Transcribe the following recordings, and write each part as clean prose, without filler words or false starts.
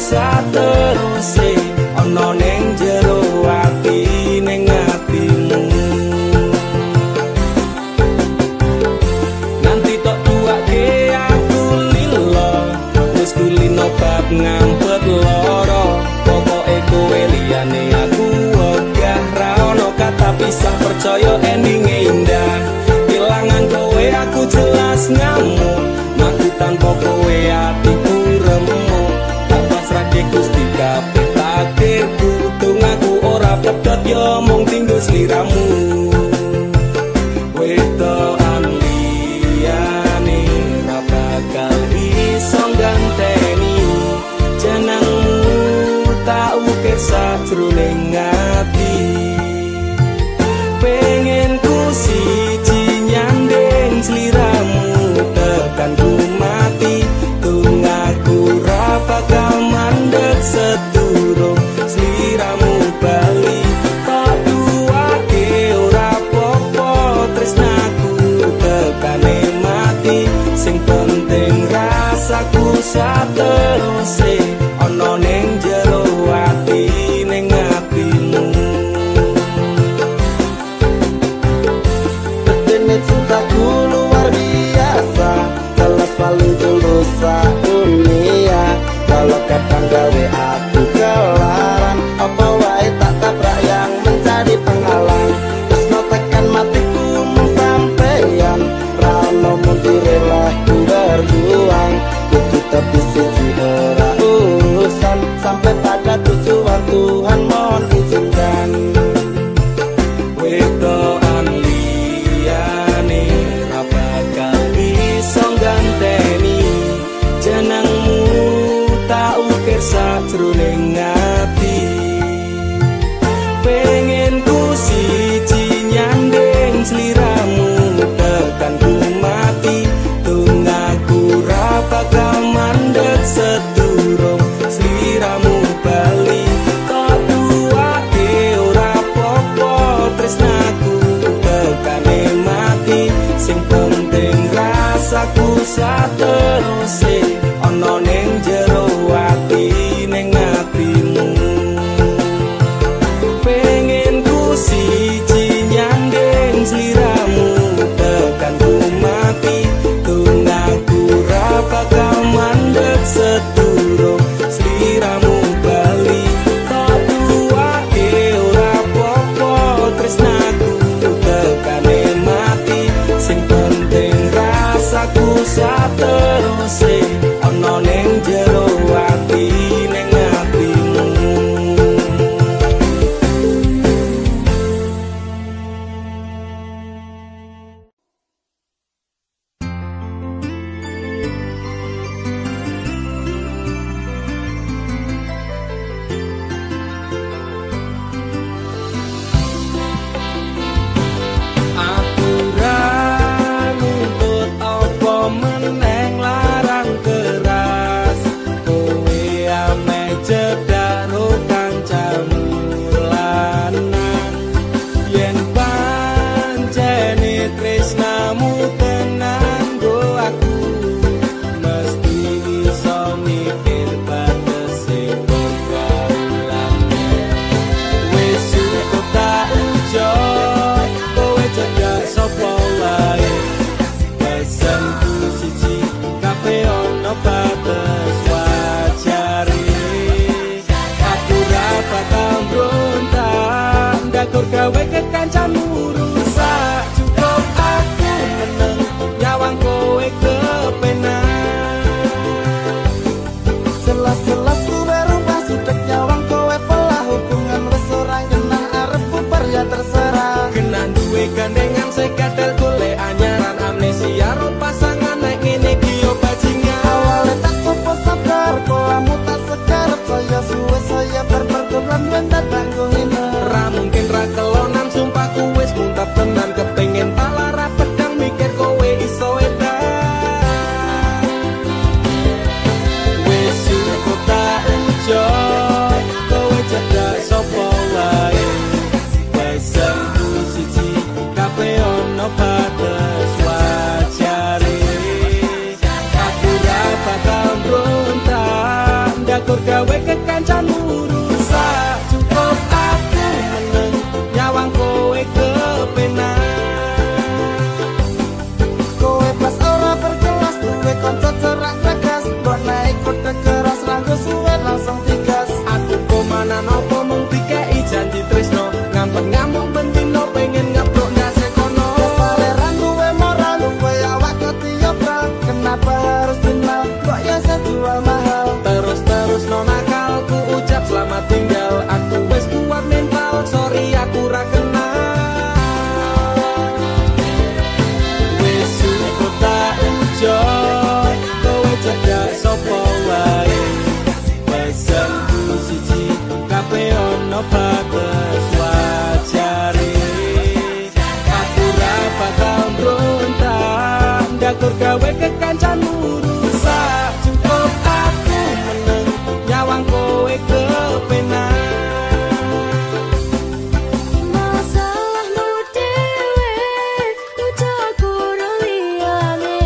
sateruse ana ning jero ati ning atimu. Nanti tok tuake aku lilo wis kulino bab ngampet loro pokoke kowe liyane aku wegah ra ono kata pisah percaya endinge indah. Kelangan kowe aku jelas ngamuk mati tanpa kowe atiku remuk. Tak pasrahke Gusti kabeh takdirku tungaku ora pedhot yo mung tinggo sliramu. Wedokan liyane ra bakal bisa ganteni jenengmu tak ukir sajroning ati. Pengen ku siji nyanding sliramu tekan ku mati tungaku ra bakal mandeg sedurung sliramu bali. Tak duake ora popo tresnaku tekane mati sing penting rasaku sateruse ana ning jero ati ning atimu. Betene cintaku luar biasa jelas paling tulus dunia. Kalau kadang gawe aku kelaran apa wae tak tabrak yang menjadi penghalang. Terus tekan matiku sampeyan rano mundirlah ku berjuang kudu tepi siji ora urusan sampai pada tujuan Tuhan mohon izinkan. Wedokan liyane ra bakal bisa ganteni jenengmu tak ukir sajroning ati. Pengen ku siji nyanding sliramu tekan ku mati tungaku ra bakal mandeg sedurung sliramu bali. Tak duake ora popo tresnaku tekane mati sing penting rasaku sateruse ana ning jero ati ning atimu. Pengen ku siji nyanding sliramu tekan ku mati tungaku ra bakal mandeg sedurung sliramu bali. Tak duake ora popo tresnaku tekane mati sing penting rasaku sateruse ana ning jero ati ning atimu. Aku ra nuntut apa meneng larang keras kowe ame cedak ro kancamu lanang. Yen pancene tresnamu tenan go aku mesti iso mikir batese pergaulanmu. Wis cukup tak ujo kowe cedak sapa wae pesenku siji kabeh ono batas wajare. Aku ra bakal mbrontak ndakur gawe kekancanmu rusak. Cukup aku meneng nyawang kowe kepenak. Jelas-jelas kowe rubah sudek nyawang kowe pelah hubungan wis ora genah arep bubar ya terserah. Genah duwe gandengan sekatel golek anyaran amnesia ro pasangan nek ngene iki yo bajingan. Awale tak sopo sabar kolamu tak segar saya suwe saya berpergaulan wendat kanggo ngene. Ra mungkin ra kelonan sumpahku wis muntap tenan kepengin palara pedang mikir kowe iso edan. Wis cukup tak ujo kowe cedak sapa wae pesenku siji kabeh ono ndakur gawe kekancanmu rusak. Cukup aku meneng nyawang kowe kepenak. Kowe pas ora berkelas duwe kanca cerak tegas, mbok naik kode keras ranggo suwe langsung digas. Aku komanan opo mung dikei janji tresno, ngampet ngamuk bentino pengen ngeblok ndase kono. Kesaleran duwe moral duwe awak ketiobral, kenapa harus kenal kok ya sejual mahal. Terus no nakal ku ucap selamat tinggal, aku wis kuat mental, sorry aku ra kenal. Wis cukup tak enjoy, kowe cedak sapa wae. Pesanku siji kabeh ono batas wajare. Aku ra bakal mbrontak ndakur gawe kekancanmu rusak. Cukup aku meneng nyawang kowe kepenak. Masalahmu dewe ucaku liyane,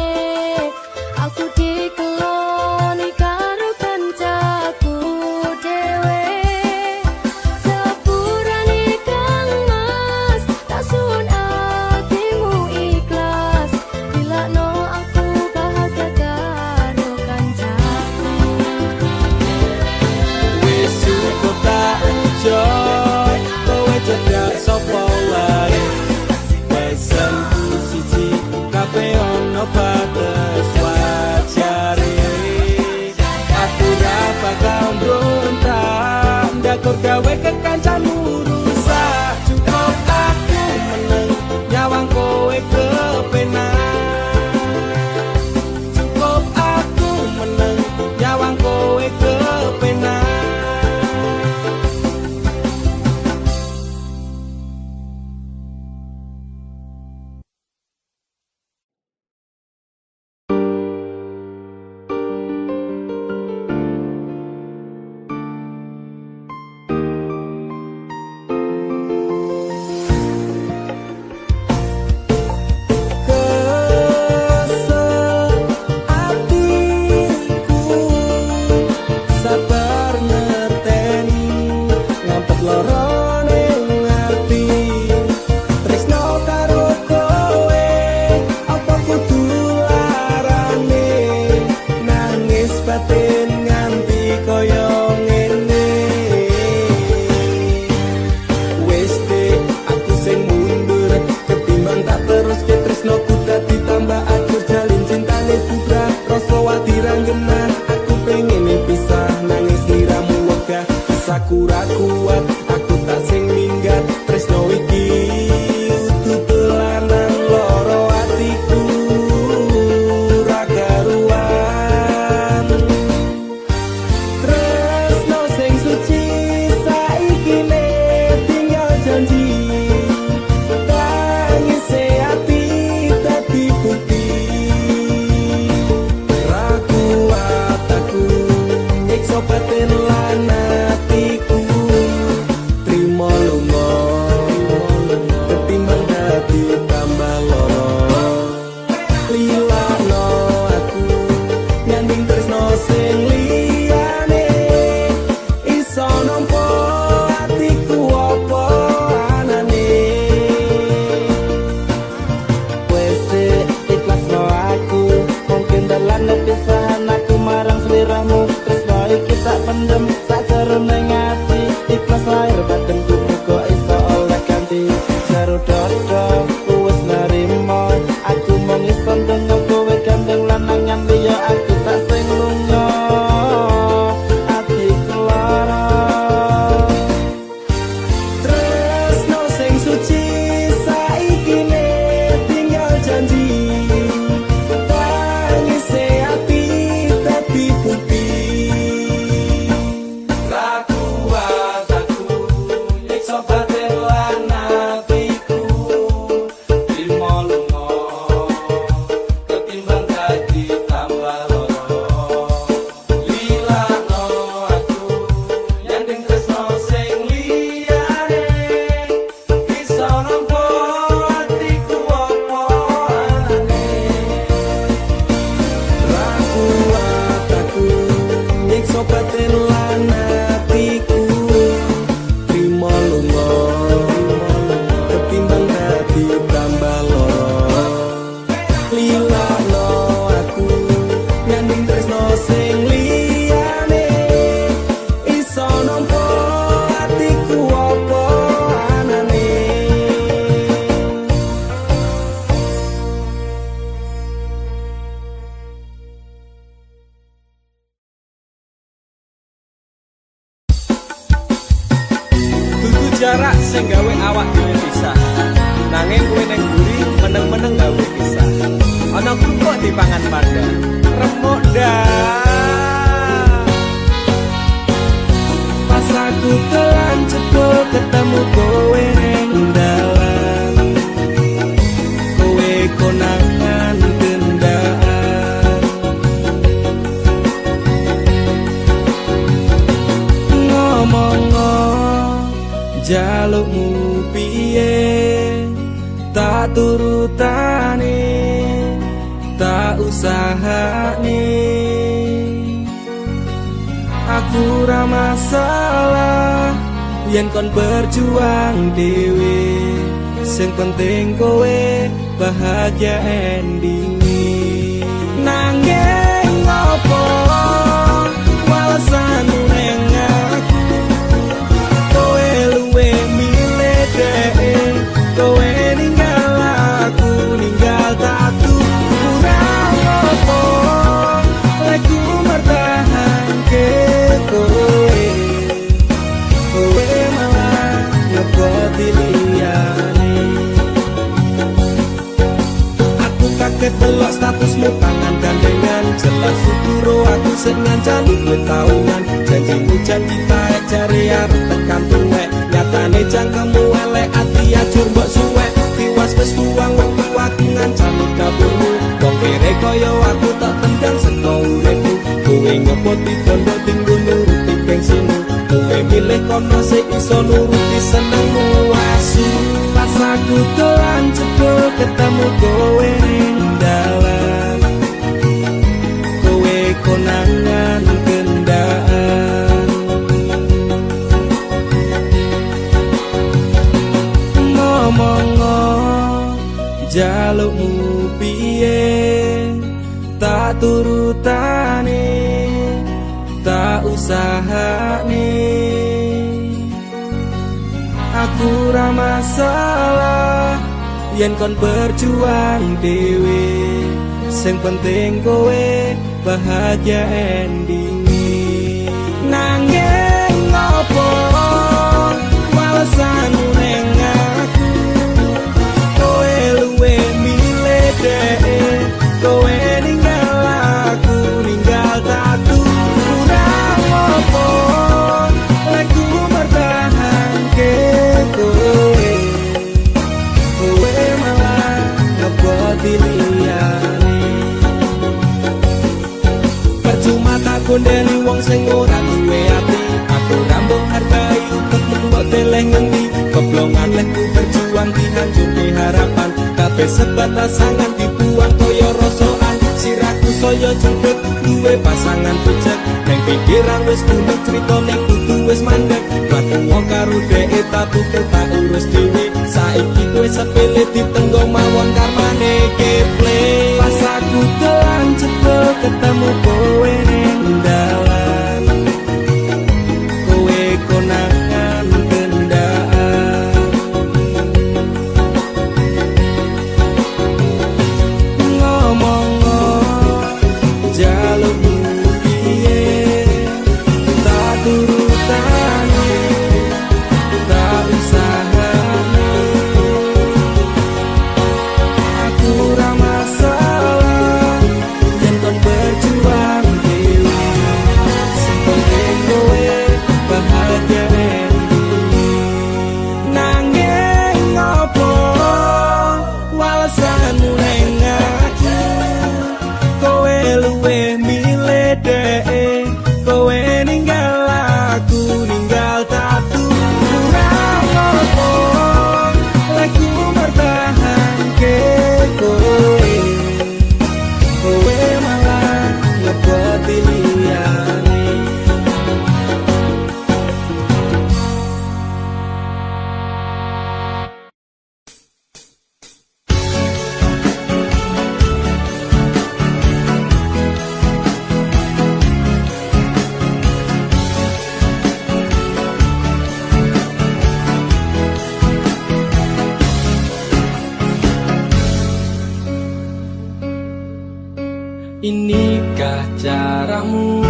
aku dikeloni karo kancaku dewe. Sepurane Kang Mas tak sun atimu ikhlas, dilakno aku bahagia karo kancaku. Wis cukup tak enjoy, kowe cedak sapa wae. Pesanku siji kabeh ono batas wajare. Aku ra bakal mbrontak ndakur gawe kekancanmu rusak. Cukup aku meneng nyawang kowe kepenak. Cukup aku meneng nyawang kowe kepenak. Kesel hatiku sabar ngerteni, ngampet loro ning ati. Tresno karo kowe apa kudu larane, nangis batin nganti koyo ngene. Wis dek aku sing mundur, ketimbang tak terus ke tresno ku dadi tambah akur. Jalin cintane putra rasa wati ranggenah, aku pengen pisah nangis liramu wegah. Bisaku ra kuat aku tak sing minggat, tresno iki utuh telanan loro atiku ra karuan. Tresno sing suci saiki ne tinggal janji, tangise ati konangan kendaan. Ngomong jalukmu piye tak turutane tak usahane. Aku ra masalah yen kon berjuang dhewe, sing penting kowe bahagia endinge. Nanging ngopo walesanmu neng aku, kowe luwe milih dhek, kowe ninggal aku ninggal tatu. Kurang ngopo aku mertahanke kowe, kowe malah ngeboti liyane. Aku kaget delok statusmu tangan gandengan, jelas syukuro aku sing ngancani kowe tahunan. Janjimu janji taek jare arep tekan tuwek, nyatane cangkemmu elek ati ajur mbok suwek. Tiwas wis buang wektu aku ngancani dapurmu, wong kere kaya aku tak tendang saka uripku. Kowe ngepoti bondo tinggu nuruti bensinmu, kowe milih kono sing iso nuruti senengmu. Asu pas aku dolan jebul ketemu kowe ning dalan, kowe konangan kendaan. Ngomong jalukmu piye tak turutane tak usahane. Aku ra masalah yen kon berjuang dhewe, sing penting kowe bahagia endinge. Nanging ngopo walesanmu neng aku, kowe luwe milih dhek, kowe ninggal aku ninggal tatu. Kurang ngopo aku mertahanke kowe, kowe malah ngeboti liyane. Percuma tak gondeli wong sing ora duwe ati, aku ra mbok hargai uketmu mbok deleh ngendi. Keblongan lekku berjuang dihancurke harapan, kabeh sebatas sangan dibuang kaya rosokan. Siraku saya jemput duwe pasangan bejek, neng pikiran wis bunuh crita ning kudu wis mandek. Mlaku wong karo dhek tapi tak urus dhewe, saiki kowe sepele ditenggong mawon karmane keple. Pas aku dolan jebul ketemu kowe ning dalan, kowe konangan kendaan. Ngomong jalukmu piye tak turutane tak usahane. Aku ra masalah yen kon berjuang dhewe, sing penting kowe bahagia endinge. Nanging ngopo walesanmu neng aku, kowe luwe milih dhek, kowe ninggal aku ninggal tatu. Kurang ngopo aku mertahanke kowe, kowe malah ngeboti liyane. Inikah caramu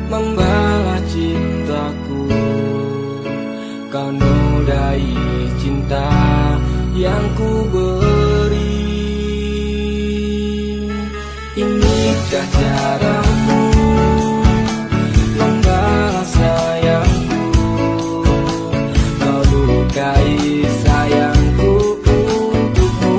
membalas cintaku, kau nodai cinta yang ku beri. Inikah caramu membalas sayangku, kau lukai sayangku untukmu.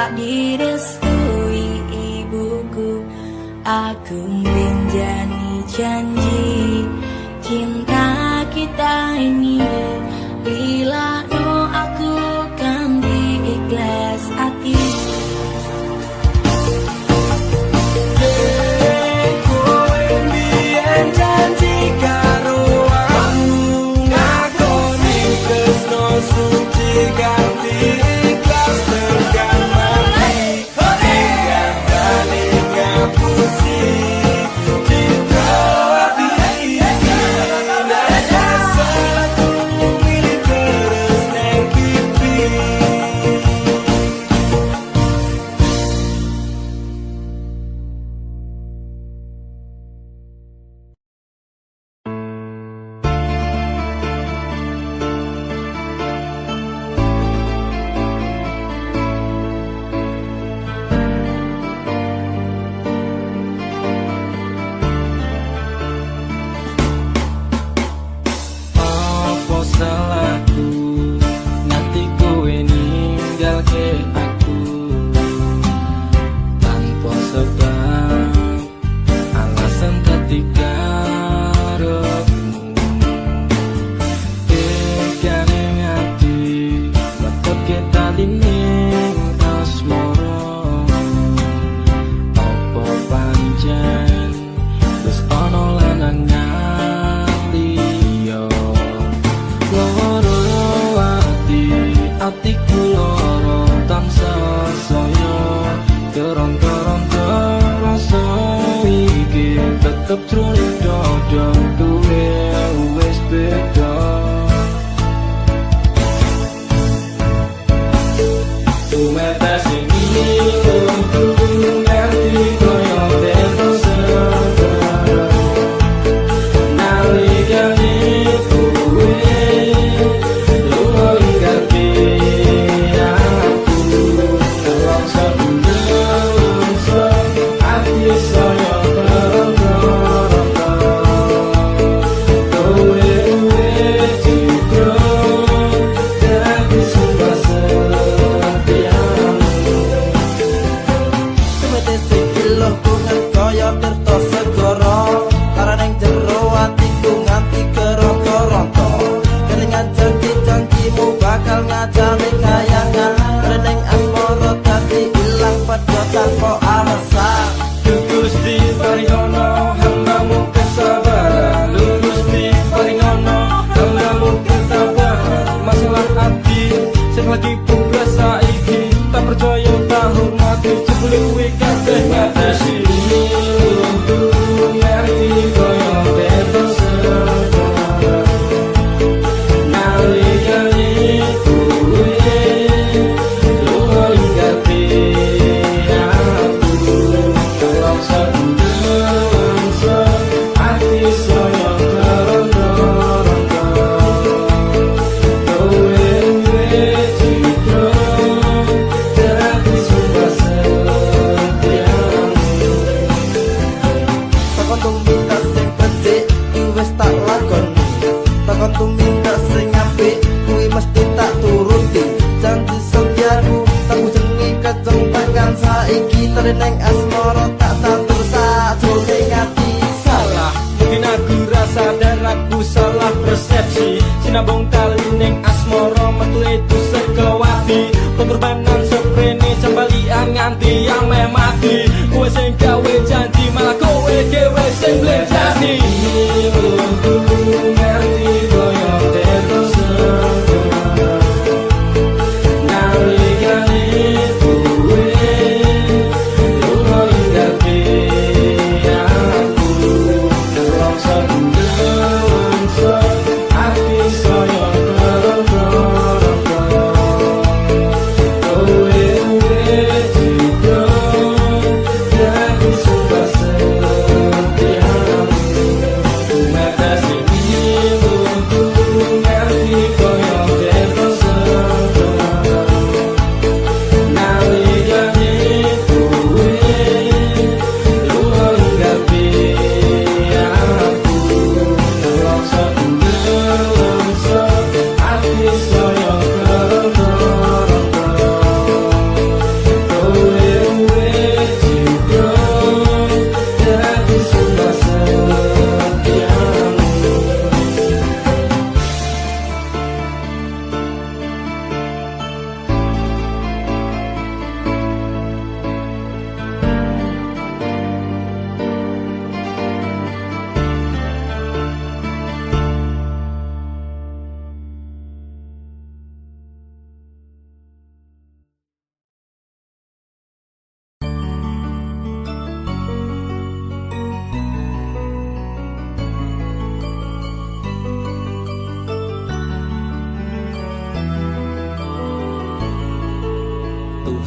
tak direstui ibuku. Aku menjadi janji cinta kita ini, bila no aku kan ikhlas hati. Kowe mbiyen janji karo aku, ngakoni tresno suci ganti ikhlas tekan mati. Ingkatane ngapusi cinta hati iki. Satu milih terus neng pipi. Apa salahku nanti kowe ninggalke aku tanpa sebab alasan ketika rohmu tekane ngati metot kita lining asmara. Apa pancen wis ana lanangan liya loro atiku loro tansah saya keron-keron terasa iki tetep jroning dada duwe wis beda. Tumete sing untuk ngerti koyo teto sekarang nalikane kowe lunga ganti aku dalam sebelum hati saya bergerak. Kowe citra jadi sumpah setiamu. Tumete sing lunga koyo teto sekarang larane jero atiku nganti kero-keronto. Kelingan janji-janjimu bakal ngajari kayangan. Reneng asmara dadi ilang padha tanpa alasan. Gusti paringono hambamu kesabaran. Gusti paringono hambamu kesabaran. Masalah hati sing lagi punggas saiki tak percaya tak hormati jebule kuwi kabeh ngatasi. Ngerti koyo teto sekarang nalikane kowe lunga ganti aku dalam sebelum hati saya keron-keron. Kowe citra jadi sumpah setiamu. Takon tumindak sing becik wis tak lakoni, takon tumindak sing apik kuwi mesti tak turuti. Janji setiaku tak jenenge keceng tekan saiki tereneng asmara tak tantur sajroning ati. Salah mungkin aku rasa dan aku salah persepsi. Sinabung kali ning asmara metu itu sekewati. Pengorbanan seprene jambalian nganti yang mati. Kowe sing gawe janji malah kowe dhewe sing blenjani. Ngerti koyo teto sekarang nalikane kowe lunga ganti aku dalam sebelum hati saya keron.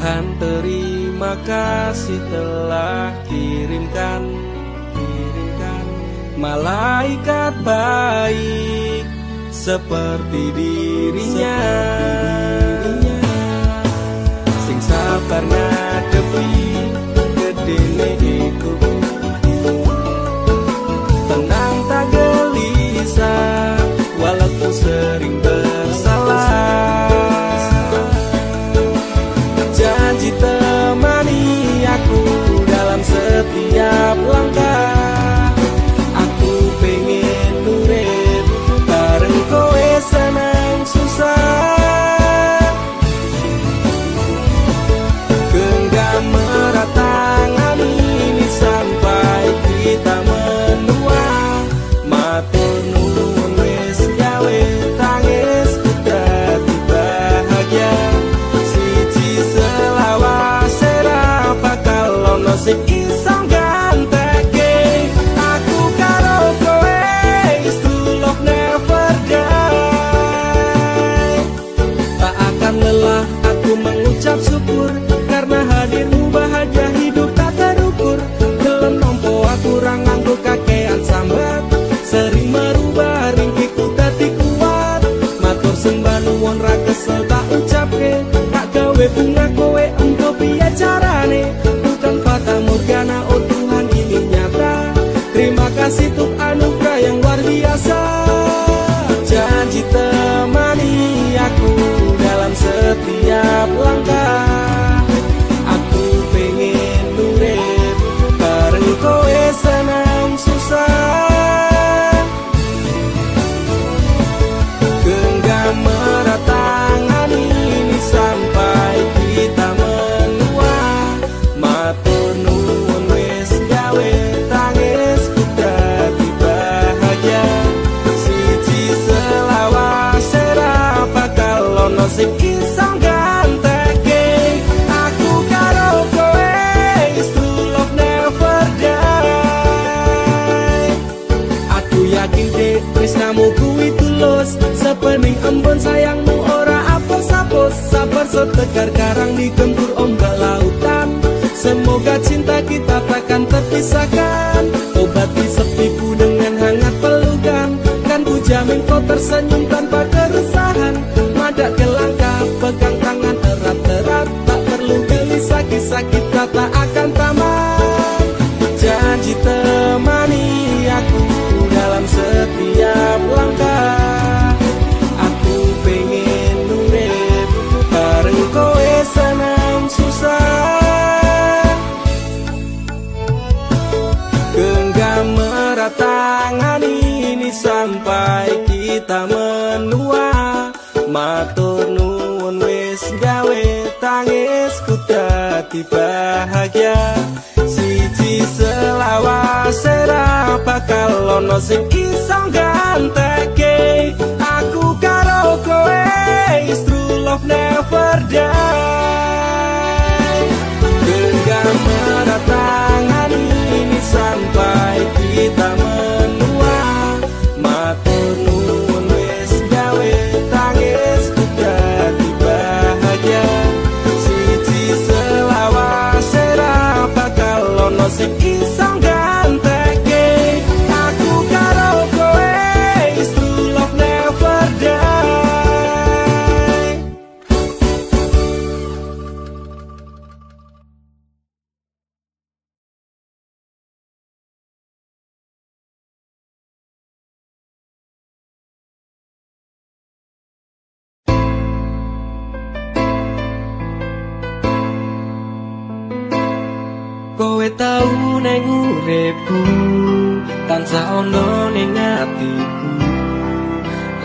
Tuhan terima kasih telah kirimkan malaikat baik seperti dirinya, sing sabar ngadepi gedene iku, tenang tak gelisah walaupun sering bersalah. Janji temani aku dalam setiap langkah, aku pengen urip bareng kowe senang susah. Genggam erat tangan ini sampai kita menua, matur nuwun wis gawe tangis dadi bahagia. Siji selawase ra bakal ono sing iso ganteke aku karo kowe, is true love never die. Tak akan lelah aku mengucap syukur karena hadirmu bahagia hidup tak terukur. Gelem nompo aku ra nganggo kakean sambat, sering merubah ringkiku dadi kuat. Matur sembah nuwun ra kesel tak ucapke, tak gawe bunga kowe engko piye carane. Bukan fata morgana, oh Tuhan ini nyata. Terima kasih untuk anugerah yang luar biasa. Janji temani aku dalam setiap langkah, aku pengen urip bareng kowe senang susah. Genggam erat tangan ini sampai kita menua, matur nuwun wis gawe tangisku dadi bahagia. Siji selawase ra bakal ono sing iso ganteke aku karo kowe, is true love never die. Aku yakin dek tresnamu kuwi tulus, sepening embun sayangmu ora apus-apus. Sabar setegar karang digempur ombak lautan, semoga cinta kita takkan terpisahkan. Obati sepiku dengan hangat pelukan, kan ku jamin kau tersenyum tanpa keresahan. Madak ke langkah, pegang tangan erat-erat, tak perlu gelisah, kisah kita tak akan tamat. Janji temani aku dalam setiap langkah, aku pengen urip bareng kowe senang susah. Genggam erat tangan ini sampai kita menua, matur nuwun wis gawe tangisku dadi bahagia. Siji selawase ra bakal ono sing iso ganteke aku karo kowe, is true love never die. Genggam erat tangan ini sampai kita menua, matur nuwun wis gawe tangisku dadi bahagia. Siji selawase ra bakal ono sing iso ganteke aku karo kowe, is true love never die. Kowe tau neng uripku, tansah ono ning atiku,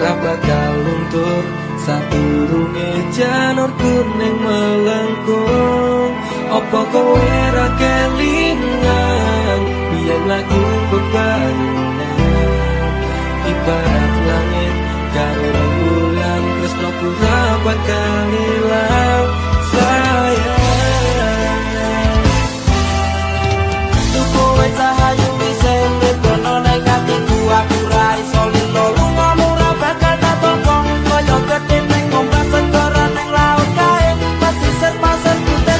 ra bakal luntur sadurunge janur kuning melengkung. Apa kowe ra kelingan biyen lagu bebarengan, ibarat langit karo rembulan, tresnoku ra bakal ilang sayang. Kowe cahayu sing netono ning atiku, aku ra iso lilo lungamu ra bakal tatongkong. Kaya gedhe ning ombak segara ning laut kae, pasisir pasir putih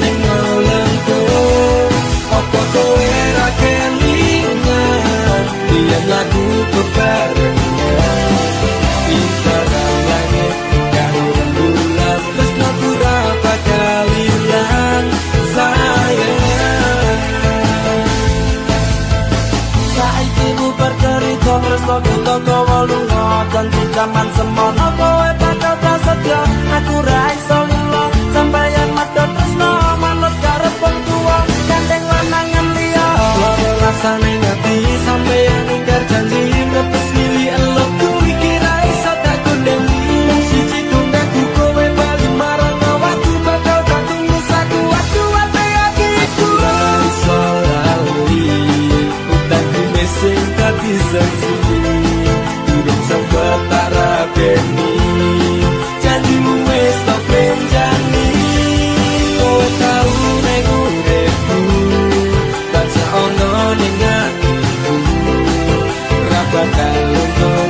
ning olengku. Apa kowe ra kelingan yen lagu bebarengan bisa langit karo rembulan tresno ku ra bakal ilang sayang. Saiki bubar cerita tresno kita kowe lunga janji jaman semono kowe bakal prasetyo aku ra iso lilo sampeyan madhep tresno manut karep wong tuwa gandeng lanangan liya loro rasane ngati sampeyan ingkar janji ngepes mili elokku iki ra iso tak gondeli wong siji tunggaku kowe bali marang awakku bakal tak tunggu saku waduh ate aku iso lali utangku mesing dadi sensi durung sempet tak rabeni janjimu wis tak benjani kowe tau ning uripku tansah ono ning atiku ra bakal luntur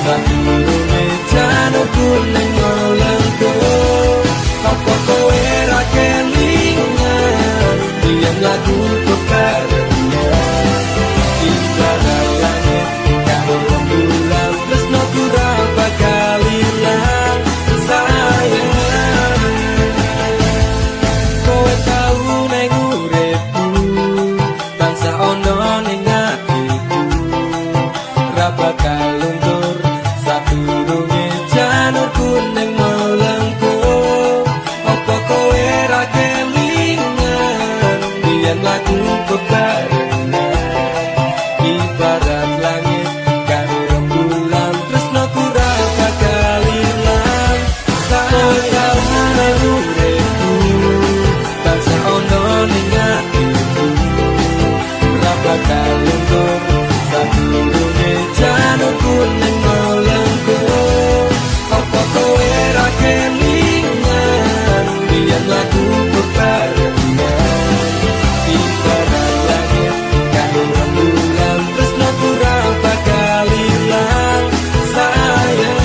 sadurunge janurku ning olengku. Apa kowe ra kelingan yen lagu bebarengan ibarat langit karo rembulan tresno ku ra bakal ilang sayang. Kowe tau ning uripku tansah ono ning atiku ra bakal luntur sadurunge janurku ning olengku. Apa kowe ra kelingan yen lagu bebarengan ibarat langit karo rembulan tresno ku ra bakal ilang sayang. Nang uripku tansah ono ning atiku ra bakal luntur sadurunge janurku ning olengku. Apa kowe ra kelingan yen lagu bebarengan ibarat langit karo rembulan tresno ku ra bakal ilang sayang.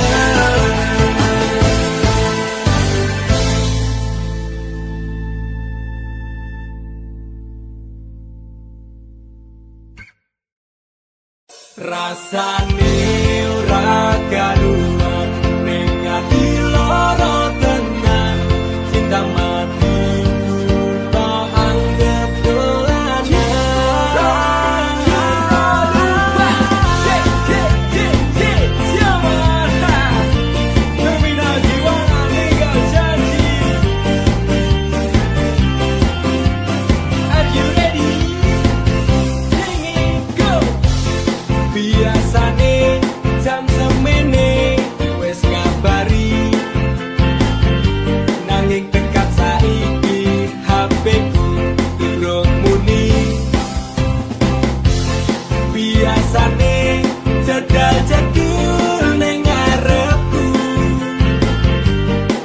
Rasane ora karuan ning ati lara tenan cinta mati tak anggap dolanan. Are you ready? Sing it, go! Biasane jam semene wis ngabari nanging tekan saiki HP ku durung muni. Biasane jadal-jadul ning ngarepku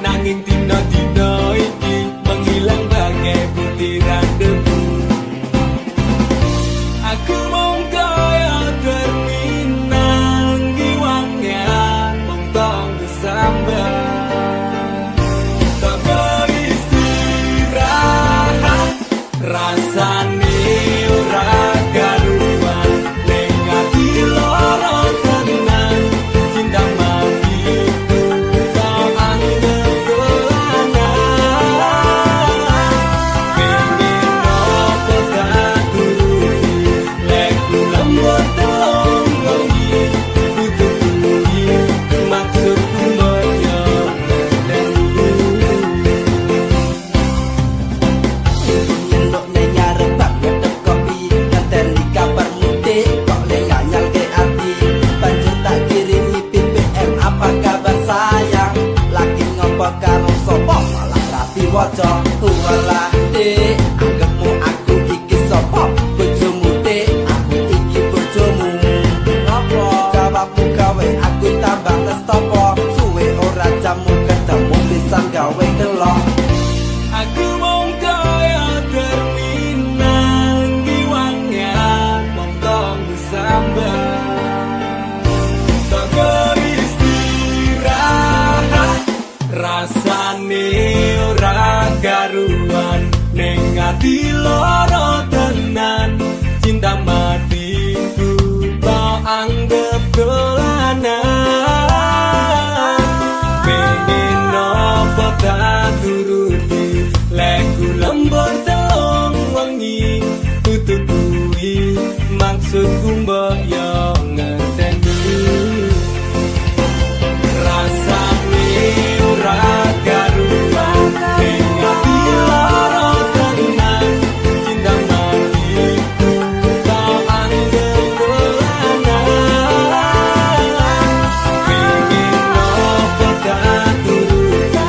nanging dina-dina iki menghilang bagai butiran debu. Aku mung kaya terminal ngiwangan mung tong sambat tak beristirahat. Rasane ora karuan ning ati lara tenan cinta matiku tak anggap dolanan. Pengen apa tak turuti lekku lembut tolongi butuh bumi maksudku menyenangkan. Nyendok ning ngarep bak ngedep kopi ngenteni kabar mudik kok le nganyal ke ati banjur tak kirimi BBM apa kabar sayang lagi ngopo karo sapa malah rapi waca walah dek anggapmu aku iki sapa bojomu dek aku iki bojomu ngopo jawabmu gawe aku tambah ngestopo suwe ora jamu ketemu pisan gawe kelok. Aku mung kaya terminal ngiwangan mung tong sambat tak beristirahat. Rasane ora karuan ati loro tenan cinta matiku tak anggap dolanan pengen nopo tak turuti leku lembur telung wengi tutupui maksudku mbok yo ngeteni rasane ora karuan ning ati lara tenan cinta matiku tak anggap dolanan pengen nopo tak turuti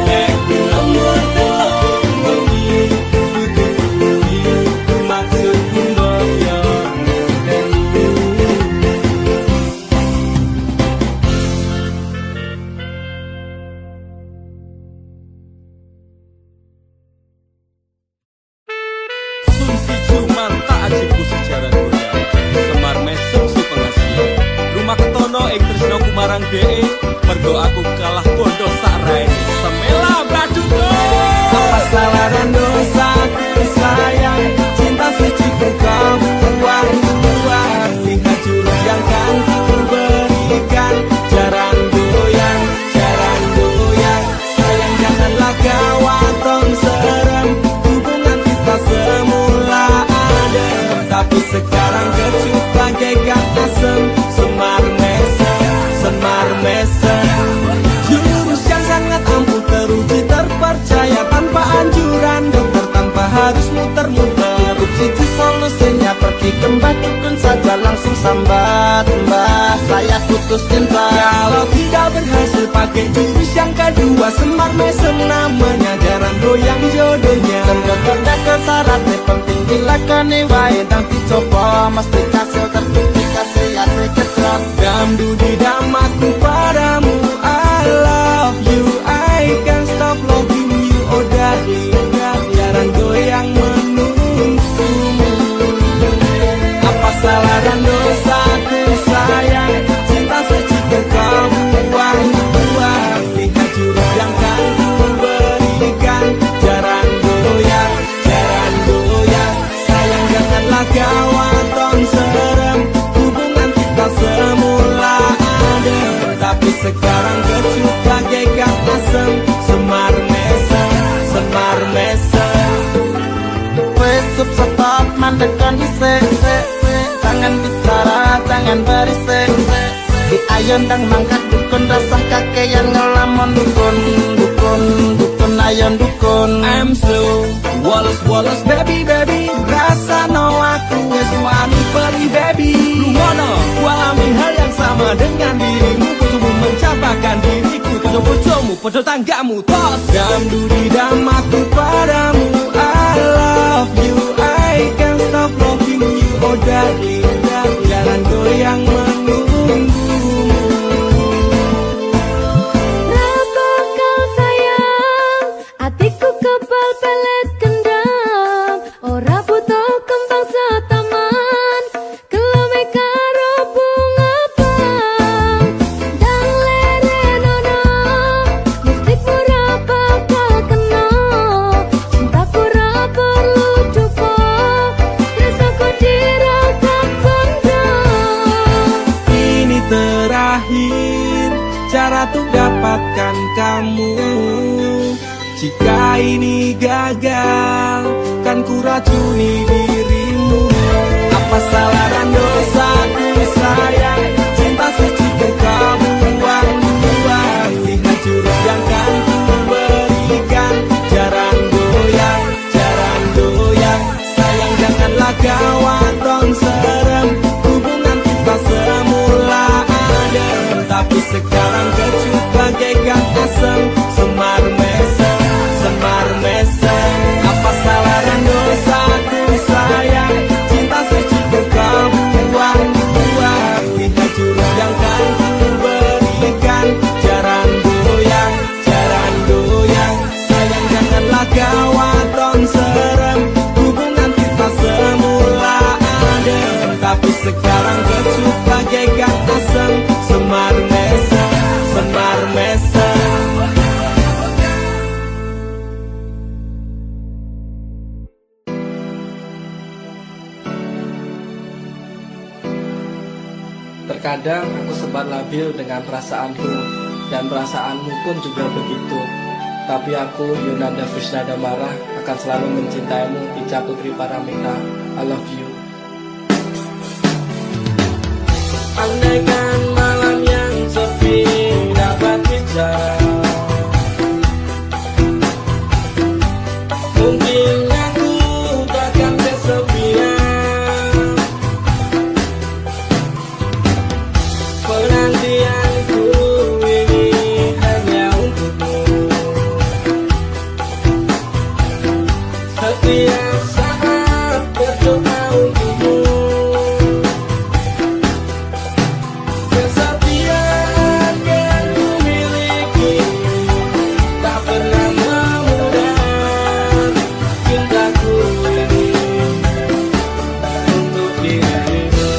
leku lembur telung wengi tutupui maksudku mbok yo ngeteni Sumsi cuman tak ajiku sejarah goyang Semar mesem si pengasian Rumah ketono ing tresno kumarang DE Mergo aku kalah bondo sak raine Semela braduko apa salah dan dosaku sayang cinta suciku kamu buang-buang lihat jurus yang kan ku berikan jarang goyang sayang janganlah kau atong serem hubungan kita semula adem tapi sekarang kecut bagaikan asem semar mesem jurus yang sangat ampuh teruji terpercaya tanpa anjuran dokter tanpa harus muter-muter siji solusinya pergi ke mbah dukun saja langsung sambat mbah saya putus cinta kalau tidak berhasil pakai jurus yang kedua semar mesem namanya jarang goyang jodohnya tanda ke syaratnya penting dilakoni wae dan dicoba mesti kasil terbukti kasih hati kecap damdu di damaku padamu I love you I can't stop loving you oh darling jarang goyang menunggumu apa salah dan dosaku sayang cinta suci ke kamu buang-buang lihat jurus yang kan ku berikan jarang goyang sayang janganlah kau atong serem hubungan kita semula adem tapi sekarang kecut bagaikan asem semar mesem wes sub stop mandekan isek jangan bicara jangan berisik di ayon dang mangkat dukun rasah kakean ngelamun dukun ayon dukun I'm slow Wallace baby rasa no aku wes wani peri baby Lumono alami hal yang sama dengan dirimu bojomu mencapakan diriku bojo bojomu bojo tanggamu tos damdu di damaku padamu I love you I can't stop loving you oh darling jangan goyang menunggumu Kenapa kau sayang hatiku kebal pelet kendang ora butuh kembang setaman kelome karo bunga pang dan lerenono mistik pura bakal kena cinta pura perlu dupo rasaku dirakat bondo ini terakhir cara untuk dapatkan kamu jika ini gagal kan ku racuni dirimu apa salah dan dosaku sayang cinta suci ke kamu buang-buang lihat jurus yang kan ku berikan jarang goyang sayang janganlah kau atong serem hubungan kita semula adem tapi sekarang kecut bagaikan asem semar mesem apa salah dan dosaku sayang cinta suci ke kau Terkadang aku sempat labil dengan perasaanku, dan perasaanmu pun juga begitu. Tapi aku, Yunanda Fisnada Marah, akan selalu mencintaimu, Ica Putri Paramita. I love you. Andaikan malam yang sepi dapat bicara, mungkin aku takkan kesepian. Penantianku ini hanya untukmu. Setiap saat berdoa untukmu. Kesetiaan yang ku miliki tak pernah memudar. Cintaku ini untuk dirimu.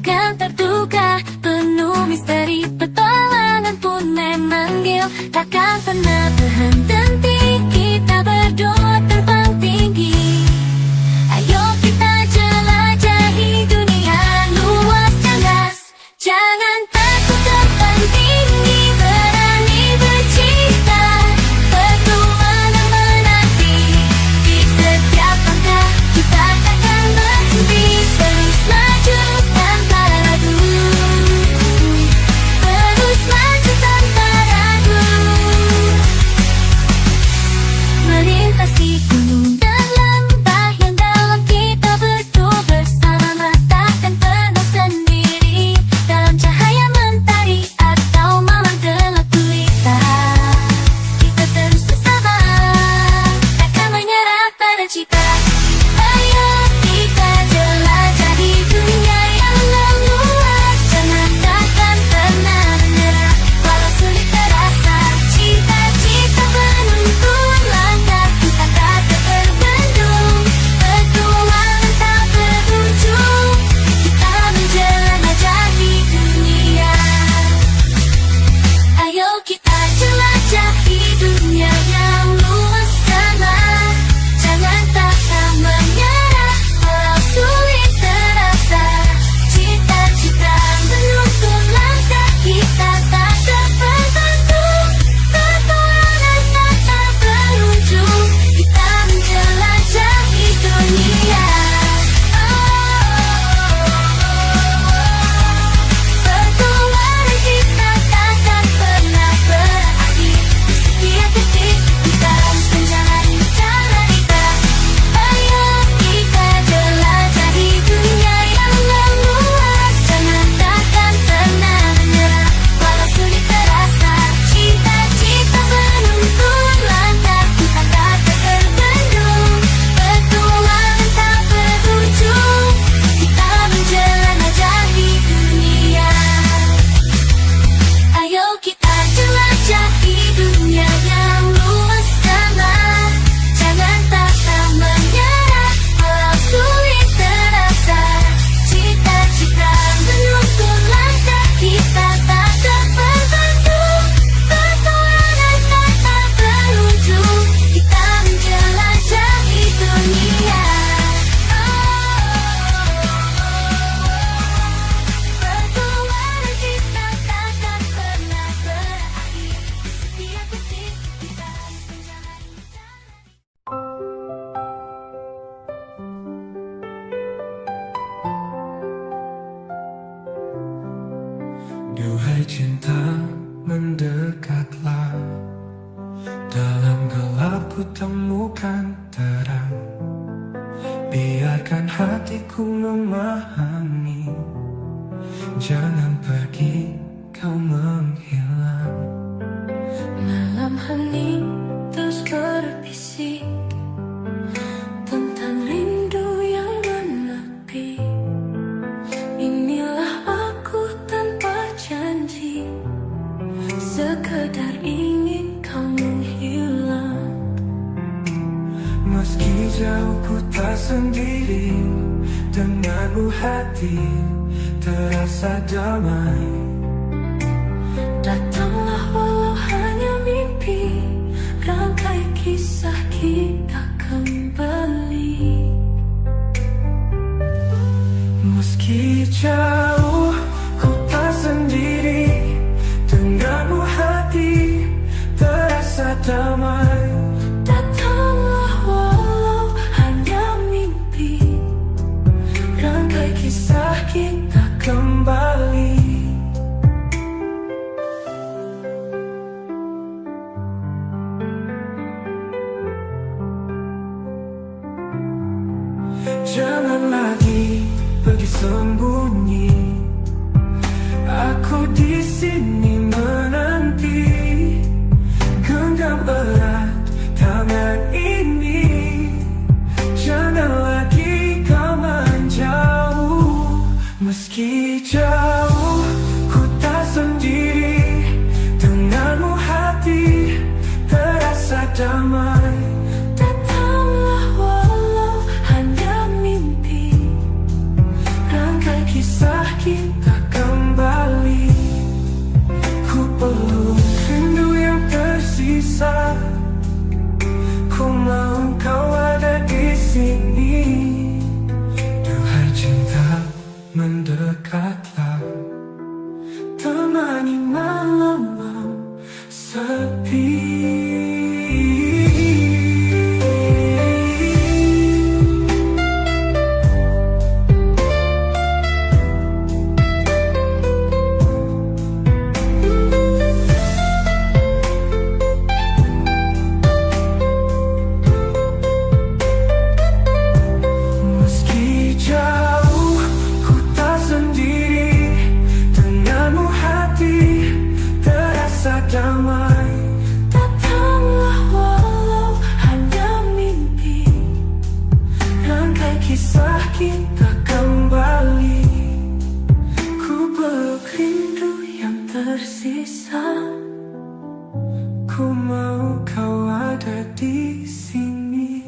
takkan terduga, penuh misteri, petualangan pun memanggil. Takkan pernah berhenti, kita berdua terbang tinggi. Ayo kita jelajahi dunia luas cerdas. Jangan takut terbang tinggi, berani bercita. Petualangan menanti di setiap langkah, kita takkan berhenti. Terus maju tanpa ragu, terus maju tanpa ragu. Melintasi gunung dan lembah yang dalam, kita berdua bersama. Takkan pernah sendiri dalam cahaya mentari atau malam gelap gulita. Kita terus bersama, takkan menyerah pada cita. Ayo kita jelajahi dunia yang luas. Jangan takkan pernah menyerah, walau sulit terasa. Cita-cita menuntun langkah, kita tak terbendung. Petualangan tak berujung, kita menjelajahi dunia. Ayo kita jelajahi dunia yang luas sana. Jangan takkan menyerah, walau sulit terasa. Cita-cita menuntun langkah, kita tak terbendung. Petualangan tak berujung, kita menjelajahi dunia. Petualangan kita takkan pernah berakhir. Di setiap detik kita harus menjalani jalan kita. Ayo kita jelajahi dunia yang luas. Jangan takkan pernah menyerah, walau sulit terasa. Cita-cita menuntun langkah, kita tak terbendung. Petualangan tak berujung, kita menjelajahi dunia. Ayo kita jelajahi dunia yang luas sana. Jangan takkan menyerah, walau sulit terasa. Cita-cita menuntun langkah, kita tak terbendung. Petualangan tak berujung, kita menjelajahi dunia. Petualangan kita takkan pernah berakhir. Setiap detik kita harus menjalani jalan. Duhai cinta, mendekatlah. Dalam gelap ku temukan terang. Biarkan hatiku memahami. Jangan pergi, kau menghilang. Malam hening terus berbisik tentang rindu yang menepi. Inilah aku tanpa janji, sekedar ingin kau menghilang. Meski jauh ku tak sendiri, denganmu hati terasa damai. Datanglah walau hanya mimpi, rangkai kisah kita kembali. Meski jauh ku tak sendiri, denganmu hati terasa damai. Datanglah walau hanya mimpi, Rangkai kisah kita kembali. Jangan lagi pergi sembunyi, aku di sini menanti. Genggam erat tangan ini, jangan lagi kau menjauh. Meski jauh ku tak sendiri, denganmu hati terasa damai. datanglah walau hanya mimpi, rangkai kisah kita kembali. Ku peluk rindu yang tersisa. Ku mau kau ada di sini. Duhai cinta, mendekatlah, temani malam-malam sepi. Damai, datanglah walau hanya mimpi. Rangkai kisah kita kembali. Ku peluk rindu yang tersisa. Ku mau kau ada di sini.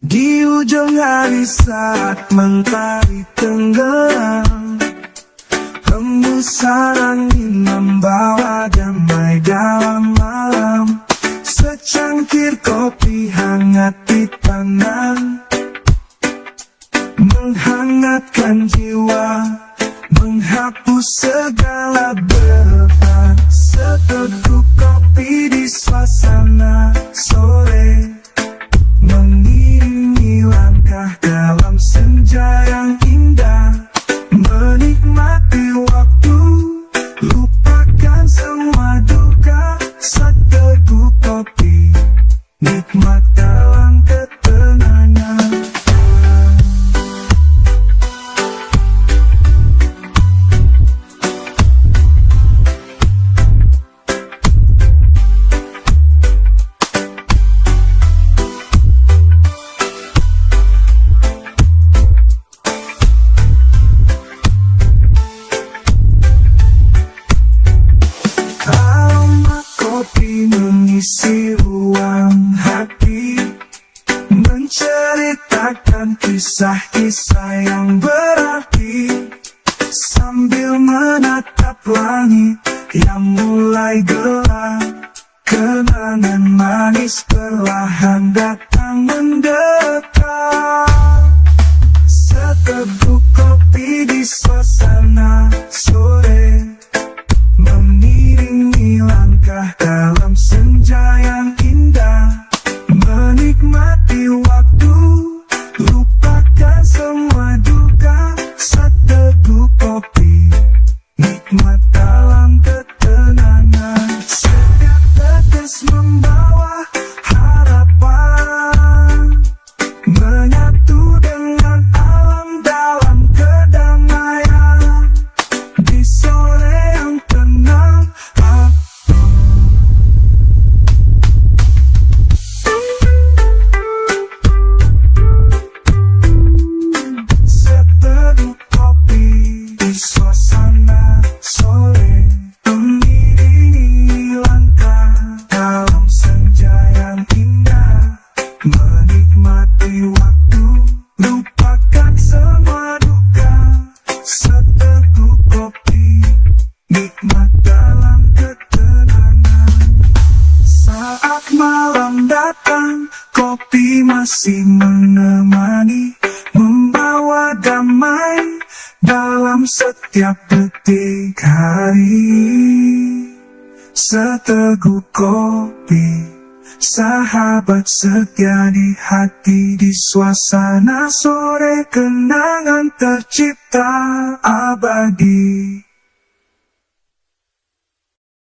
Di ujung hari saat mentari tenggelam, hembusan angin membawa damai dalam malam. Secangkir kopi hangat di tangan, menghangatkan jiwa, menghapus segala beban. Seteguk kopi di suasana sore, mengiringi langkah dalam senja yang indah. Menikmati waktu, lupakan semua duka. Seteguk kopi, nikmat dalam ketenangan. Mengisi ruang hati, menceritakan kisah-kisah yang berarti. Sambil menatap langit yang mulai gelap, kenangan manis perlahan datang mendekat. Seteguk kopi di suasana sore, mengiringi langkah dalam senja yang indah. Menikmati waktu, lupakan semua duka. Seteguk kopi, nikmat dalam ketenangan. Setiap tetes membawa harapan, menyatu dengan alam dalam kedamaian. Di sore yang tenang, seteguk kopi di suasana sore, mengiringi langkah dalam senja yang indah. Menikmati waktu, lupakan semua duka. Seteguk kopi, nikmat dalam ketenangan. Saat malam datang, kopi masih menemani, membawa damai dalam setiap detik hari. Seteguk kopi, sahabat setia di hati. Di suasana sore, kenangan tercipta abadi.